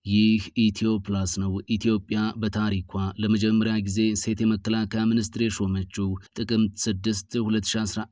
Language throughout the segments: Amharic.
ይህ ኢትዮ ፕላስ ነው። ኢትዮጵያ በታሪኳ ለመጀመሪያ ጊዜ ሴት የመከላከያ ሚኒስትር የሾመችው ጥቅምት 6 2011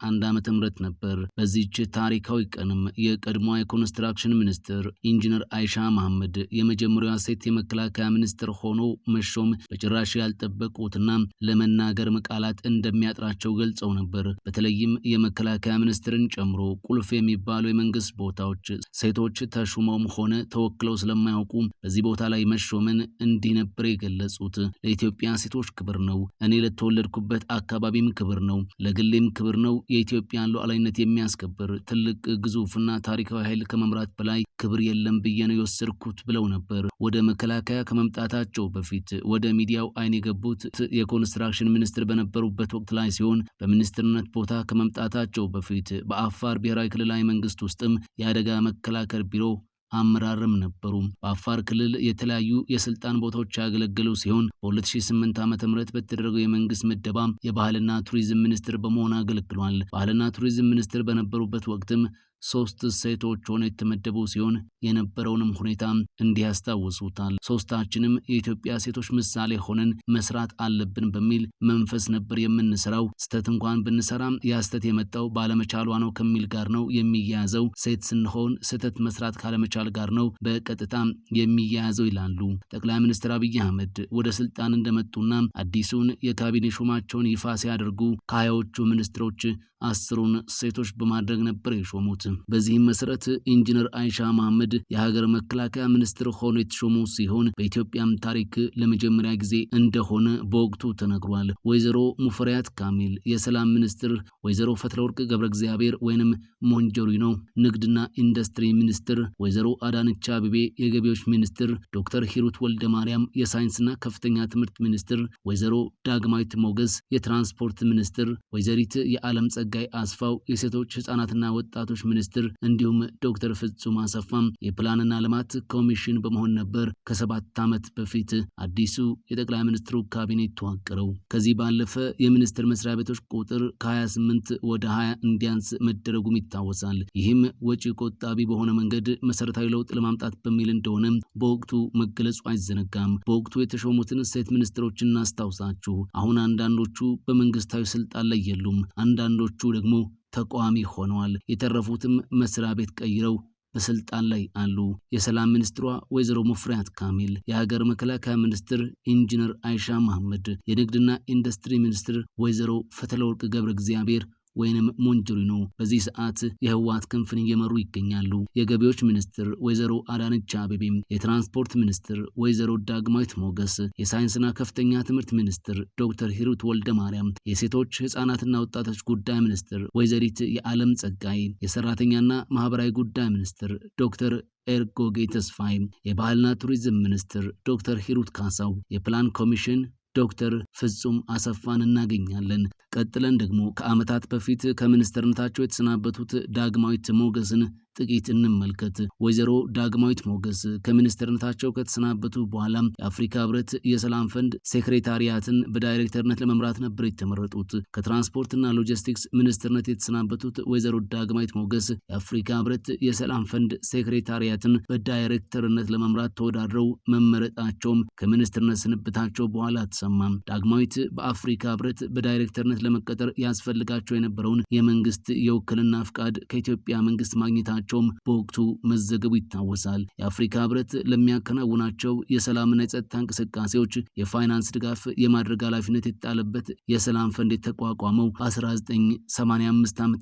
ዓ.ም ነበር። በዚህች ታሪካዊ ቀንም የቀድሞ የኮንስትራክሽን ሚኒስትር ኢንጂነር አይሻ መሐመድ የመጀመሪያዋ ሴት የመከላከያ ሚኒስትር ሆኖ መሾም በጭራሽ ያልጠበቁትና ለመናገር ቃላት እንደሚያጥራቸው ገልጸው ነበር። በተለይም የመከላከያ ሚኒስትርን ጨምሮ ቁልፍ የሚባሉ የመንግስት ቦታዎች ሴቶች ተሹመውም ሆነ ተወክለው ስለማያውቁ በዚህ ቦታ ላይ መሾምን እንዲህ ነበር የገለጹት። ለኢትዮጵያ ሴቶች ክብር ነው። እኔ ለተወለድኩበት አካባቢም ክብር ነው። ለግሌም ክብር ነው። የኢትዮጵያን ሉዓላዊነት የሚያስከብር ትልቅ ግዙፍና ታሪካዊ ኃይል ከመምራት በላይ ክብር የለም ብዬ ነው የወሰድኩት ብለው ነበር። ወደ መከላከያ ከመምጣታቸው በፊት ወደ ሚዲያው አይን የገቡት የኮንስትራክሽን ሚኒስትር በነበሩበት ወቅት ላይ ሲሆን በሚኒስትርነት ቦታ ከመምጣታቸው በፊት በአፋር ብሔራዊ ክልላዊ መንግስት ውስጥም የአደጋ መከላከል ቢሮ አመራርም ነበሩ። በአፋር ክልል የተለያዩ የስልጣን ቦታዎች ያገለገሉ ሲሆን በ2008 ዓ.ም በተደረገው የመንግስት ምደባ የባህልና ቱሪዝም ሚኒስትር በመሆን አገልግሏል። ባህልና ቱሪዝም ሚኒስትር በነበሩበት ወቅትም 3 ሴቶች ሆነው የተመደቡ ሲሆን የነበረውንም ሁኔታ እንዲህ ያስታውሱታል። ሶስታችንም የኢትዮጵያ ሴቶች ምሳሌ ሆነን መስራት አለብን በሚል መንፈስ ነበር የምንሰራው። ስተት እንኳን ብንሰራም ያስተት የመጣው ባለመቻሏ ነው ከሚል ጋር ነው የሚያያዘው። ሴት ስንሆን ስተት መስራት ካለመቻል ጋር ነው በቀጥታ የሚያያዘው ይላሉ። ጠቅላይ ሚኒስትር አብይ አህመድ ወደ ስልጣን እንደመጡና አዲሱን የካቢኔ ሹማቸውን ይፋ ሲያደርጉ ከ20ዎቹ ሚኒስትሮች 10ሩን ሴቶች በማድረግ ነበር የሾሙት። በዚህም መሰረት ኢንጂነር አይሻ መሐመድ የሀገር መከላከያ ሚኒስትር ሆኖ የተሾሙ ሲሆን በኢትዮጵያም ታሪክ ለመጀመሪያ ጊዜ እንደሆነ በወቅቱ ተነግሯል። ወይዘሮ ሙፈሪያት ካሚል የሰላም ሚኒስትር፣ ወይዘሮ ፈትለወርቅ ገብረ እግዚአብሔር ወይንም ሞንጆሪኖ ንግድና ኢንዱስትሪ ሚኒስትር፣ ወይዘሮ አዳነች አቤቤ የገቢዎች ሚኒስትር፣ ዶክተር ሂሩት ወልደ ማርያም የሳይንስና ከፍተኛ ትምህርት ሚኒስትር፣ ወይዘሮ ዳግማዊት ሞገስ የትራንስፖርት ሚኒስትር፣ ወይዘሪት የዓለም ጸጋይ አስፋው የሴቶች ህጻናትና ወጣቶች ሚኒስትር እንዲሁም ዶክተር ፍጹም አሰፋም የፕላንና ልማት ኮሚሽን በመሆን ነበር ከ7 ዓመት በፊት አዲሱ የጠቅላይ ሚኒስትሩ ካቢኔ ተዋቀረው። ከዚህ ባለፈ የሚኒስትር መስሪያ ቤቶች ቁጥር ከ28 ወደ 20 እንዲያንስ መደረጉም ይታወሳል። ይህም ወጪ ቆጣቢ በሆነ መንገድ መሰረታዊ ለውጥ ለማምጣት በሚል እንደሆነ በወቅቱ መገለጹ አይዘነጋም። በወቅቱ የተሾሙትን ሴት ሚኒስትሮችን እናስታውሳችሁ። አሁን አንዳንዶቹ በመንግስታዊ ስልጣን ላይ የሉም፣ አንዳንዶቹ ደግሞ ተቋሚ ሆነዋል። የተረፉትም መስሪያ ቤት ቀይረው በስልጣን ላይ አሉ። የሰላም ሚኒስትሯ ወይዘሮ ሙፈሪያት ካሚል፣ የሀገር መከላከያ ሚኒስትር ኢንጂነር አይሻ መሐመድ፣ የንግድና ኢንዱስትሪ ሚኒስትር ወይዘሮ ፈትለወርቅ ገብረ እግዚአብሔር ወይንም ሞንጆሪኖ በዚህ ሰዓት የህወሓት ክንፍን እየመሩ ይገኛሉ። የገቢዎች ሚኒስትር ወይዘሮ አዳነች አቤቤም፣ የትራንስፖርት ሚኒስትር ወይዘሮ ዳግማዊት ሞገስ፣ የሳይንስና ከፍተኛ ትምህርት ሚኒስትር ዶክተር ሂሩት ወልደ ማርያም፣ የሴቶች ህጻናትና ወጣቶች ጉዳይ ሚኒስትር ወይዘሪት የዓለም ጸጋይ፣ የሰራተኛና ማህበራዊ ጉዳይ ሚኒስትር ዶክተር ኤርጎጌ ተስፋይ፣ የባህልና ቱሪዝም ሚኒስትር ዶክተር ሂሩት ካሳው፣ የፕላን ኮሚሽን ዶክተር ፍጹም አሰፋን እናገኛለን። ቀጥለን ደግሞ ከዓመታት በፊት ከሚኒስትርነታቸው የተሰናበቱት ዳግማዊት ሞገስን ጥቂት እንመልከት። ወይዘሮ ዳግማዊት ሞገስ ከሚኒስትርነታቸው ከተሰናበቱ በኋላ የአፍሪካ ህብረት የሰላም ፈንድ ሴክሬታሪያትን በዳይሬክተርነት ለመምራት ነበር የተመረጡት። ከትራንስፖርትና ሎጂስቲክስ ሚኒስትርነት የተሰናበቱት ወይዘሮ ዳግማዊት ሞገስ የአፍሪካ ህብረት የሰላም ፈንድ ሴክሬታሪያትን በዳይሬክተርነት ለመምራት ተወዳድረው መመረጣቸውም ከሚኒስትርነት ስንብታቸው በኋላ ተሰማም። ዳግማዊት በአፍሪካ ህብረት በዳይሬክተርነት ለመቀጠር ያስፈልጋቸው የነበረውን የመንግስት የውክልና ፍቃድ ከኢትዮጵያ መንግስት ማግኘታቸውም በወቅቱ መዘገቡ ይታወሳል። የአፍሪካ ህብረት ለሚያከናውናቸው የሰላምና የጸጥታ እንቅስቃሴዎች የፋይናንስ ድጋፍ የማድረግ ኃላፊነት የተጣለበት የሰላም ፈንድ የተቋቋመው በ1985 ዓ.ም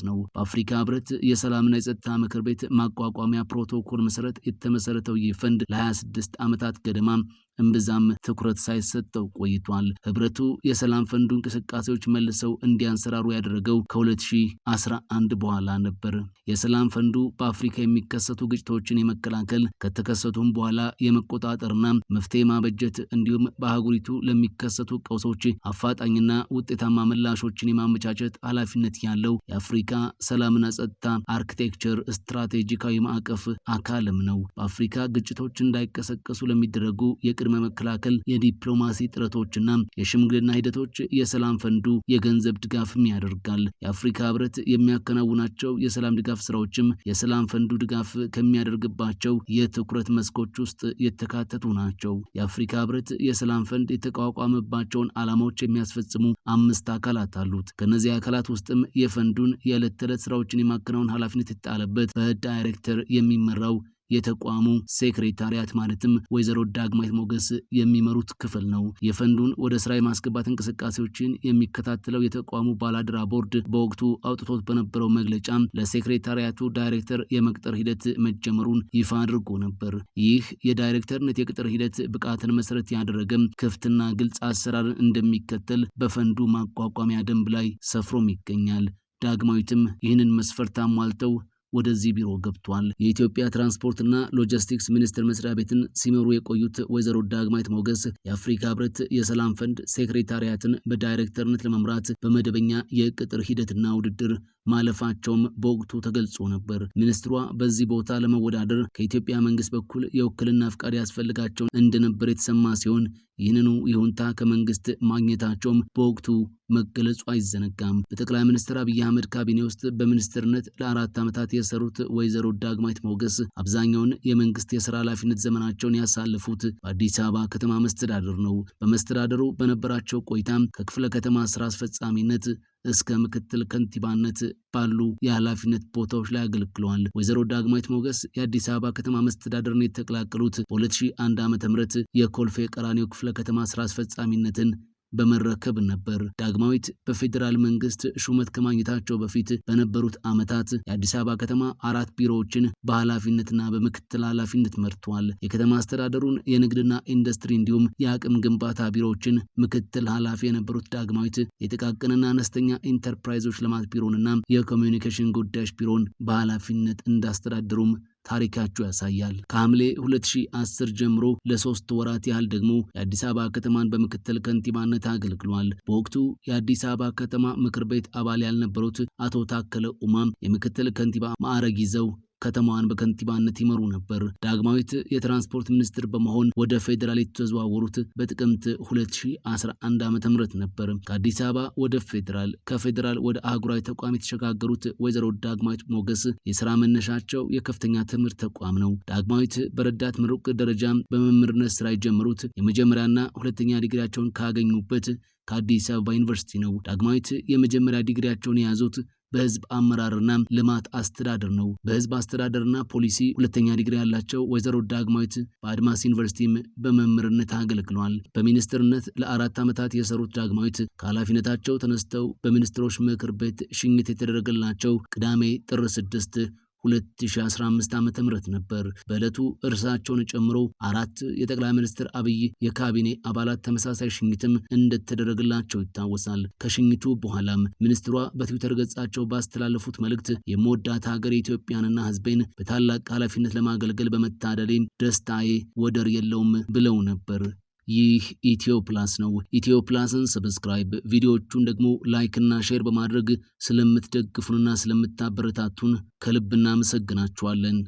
ነው። በአፍሪካ ህብረት የሰላምና የጸጥታ ምክር ቤት ማቋቋሚያ ፕሮቶኮል መሰረት የተመሰረተው ይህ ፈንድ ለ26 ዓመታት ገደማ እምብዛም ትኩረት ሳይሰጠው ቆይቷል። ህብረቱ የሰላም ፈንዱ እንቅስቃሴዎች መልሰው እንዲያንሰራሩ ያደረገው ከ2011 በኋላ ነበር። የሰላም ፈንዱ በአፍሪካ የሚከሰቱ ግጭቶችን የመከላከል ከተከሰቱም በኋላ የመቆጣጠርና መፍትሄ ማበጀት እንዲሁም በአህጉሪቱ ለሚከሰቱ ቀውሶች አፋጣኝና ውጤታማ ምላሾችን የማመቻቸት ኃላፊነት ያለው የአፍሪካ ሰላምና ጸጥታ አርኪቴክቸር ስትራቴጂካዊ ማዕቀፍ አካልም ነው። በአፍሪካ ግጭቶች እንዳይቀሰቀሱ ለሚደረጉ የቅድመ ቅድመ መከላከል የዲፕሎማሲ ጥረቶችና የሽምግልና ሂደቶች የሰላም ፈንዱ የገንዘብ ድጋፍም ያደርጋል። የአፍሪካ ህብረት የሚያከናውናቸው የሰላም ድጋፍ ስራዎችም የሰላም ፈንዱ ድጋፍ ከሚያደርግባቸው የትኩረት መስኮች ውስጥ የተካተቱ ናቸው። የአፍሪካ ህብረት የሰላም ፈንድ የተቋቋመባቸውን ዓላማዎች የሚያስፈጽሙ 5 አካላት አሉት። ከነዚህ አካላት ውስጥም የፈንዱን የዕለት ተዕለት ስራዎችን የማከናወን ኃላፊነት የተጣለበት በዳይሬክተር የሚመራው የተቋሙ ሴክሬታሪያት ማለትም ወይዘሮ ዳግማዊት ሞገስ የሚመሩት ክፍል ነው። የፈንዱን ወደ ስራ የማስገባት እንቅስቃሴዎችን የሚከታተለው የተቋሙ ባላደራ ቦርድ በወቅቱ አውጥቶት በነበረው መግለጫ ለሴክሬታሪያቱ ዳይሬክተር የመቅጠር ሂደት መጀመሩን ይፋ አድርጎ ነበር። ይህ የዳይሬክተርነት የቅጥር ሂደት ብቃትን መሰረት ያደረገም ክፍትና ግልጽ አሰራርን እንደሚከተል በፈንዱ ማቋቋሚያ ደንብ ላይ ሰፍሮም ይገኛል። ዳግማዊትም ይህንን መስፈርት አሟልተው ወደዚህ ቢሮ ገብቷል። የኢትዮጵያ ትራንስፖርትና ሎጂስቲክስ ሚኒስቴር መስሪያ ቤትን ሲመሩ የቆዩት ወይዘሮ ዳግማዊት ሞገስ የአፍሪካ ህብረት የሰላም ፈንድ ሴክሬታሪያትን በዳይሬክተርነት ለመምራት በመደበኛ የቅጥር ሂደትና ውድድር ማለፋቸውም በወቅቱ ተገልጾ ነበር። ሚኒስትሯ በዚህ ቦታ ለመወዳደር ከኢትዮጵያ መንግስት በኩል የውክልና ፍቃድ ያስፈልጋቸው እንደነበር የተሰማ ሲሆን ይህንኑ ይሁንታ ከመንግስት ማግኘታቸውም በወቅቱ መገለጹ አይዘነጋም። በጠቅላይ ሚኒስትር አብይ አህመድ ካቢኔ ውስጥ በሚኒስትርነት ለ4 ዓመታት የሰሩት ወይዘሮ ዳግማዊት ሞገስ አብዛኛውን የመንግስት የስራ ኃላፊነት ዘመናቸውን ያሳለፉት በአዲስ አበባ ከተማ መስተዳደር ነው። በመስተዳደሩ በነበራቸው ቆይታም ከክፍለ ከተማ ስራ አስፈጻሚነት እስከ ምክትል ከንቲባነት ባሉ የኃላፊነት ቦታዎች ላይ አገልግለዋል። ወይዘሮ ዳግማዊት ሞገስ የአዲስ አበባ ከተማ መስተዳደርን የተቀላቀሉት በ2001 ዓ.ም የኮልፌ ቀራኒዮ ክፍለ ከተማ ስራ አስፈጻሚነትን በመረከብ ነበር። ዳግማዊት በፌዴራል መንግስት ሹመት ከማግኘታቸው በፊት በነበሩት ዓመታት የአዲስ አበባ ከተማ 4 ቢሮዎችን በኃላፊነትና በምክትል ኃላፊነት መርተዋል። የከተማ አስተዳደሩን የንግድና ኢንዱስትሪ እንዲሁም የአቅም ግንባታ ቢሮዎችን ምክትል ኃላፊ የነበሩት ዳግማዊት የጥቃቅንና አነስተኛ ኢንተርፕራይዞች ልማት ቢሮንና የኮሚዩኒኬሽን ጉዳዮች ቢሮን በኃላፊነት እንዳስተዳደሩም ታሪካቸው ያሳያል። ከሐምሌ 2010 ጀምሮ ለ3 ወራት ያህል ደግሞ የአዲስ አበባ ከተማን በምክትል ከንቲባነት አገልግሏል። በወቅቱ የአዲስ አበባ ከተማ ምክር ቤት አባል ያልነበሩት አቶ ታከለ ኡማም የምክትል ከንቲባ ማዕረግ ይዘው ከተማዋን በከንቲባነት ይመሩ ነበር። ዳግማዊት የትራንስፖርት ሚኒስትር በመሆን ወደ ፌዴራል የተዘዋወሩት በጥቅምት 2011 ዓ.ም ነበር። ከአዲስ አበባ ወደ ፌዴራል፣ ከፌዴራል ወደ አህጉራዊ ተቋም የተሸጋገሩት ወይዘሮ ዳግማዊት ሞገስ የስራ መነሻቸው የከፍተኛ ትምህርት ተቋም ነው። ዳግማዊት በረዳት ምሩቅ ደረጃ በመምህርነት ስራ የጀመሩት የመጀመሪያና ሁለተኛ ዲግሪያቸውን ካገኙበት ከአዲስ አበባ ዩኒቨርሲቲ ነው። ዳግማዊት የመጀመሪያ ዲግሪያቸውን የያዙት በህዝብ አመራርና ልማት አስተዳደር ነው። በህዝብ አስተዳደርና ፖሊሲ ሁለተኛ ዲግሪ ያላቸው ወይዘሮ ዳግማዊት በአድማስ ዩኒቨርሲቲም በመምህርነት አገልግለዋል። በሚኒስትርነት ለ4 ዓመታት የሰሩት ዳግማዊት ከኃላፊነታቸው ተነስተው በሚኒስትሮች ምክር ቤት ሽኝት የተደረገላቸው ቅዳሜ ጥር 6 2015 ዓ.ም ነበር። በዕለቱ እርሳቸውን ጨምሮ 4 የጠቅላይ ሚኒስትር አብይ የካቢኔ አባላት ተመሳሳይ ሽኝትም እንደተደረገላቸው ይታወሳል። ከሽኝቱ በኋላም ሚኒስትሯ በትዊተር ገጻቸው ባስተላለፉት መልእክት የምወዳት ሀገር ኢትዮጵያንና ህዝቤን በታላቅ ኃላፊነት ለማገልገል በመታደሌ ደስታዬ ወደር የለውም ብለው ነበር። ይህ ኢትዮ ፕላስ ነው። ኢትዮ ፕላስን ሰብስክራይብ፣ ቪዲዮዎቹን ደግሞ ላይክ እና ሼር በማድረግ ስለምትደግፉንና ስለምታበረታቱን ከልብ እናመሰግናችኋለን።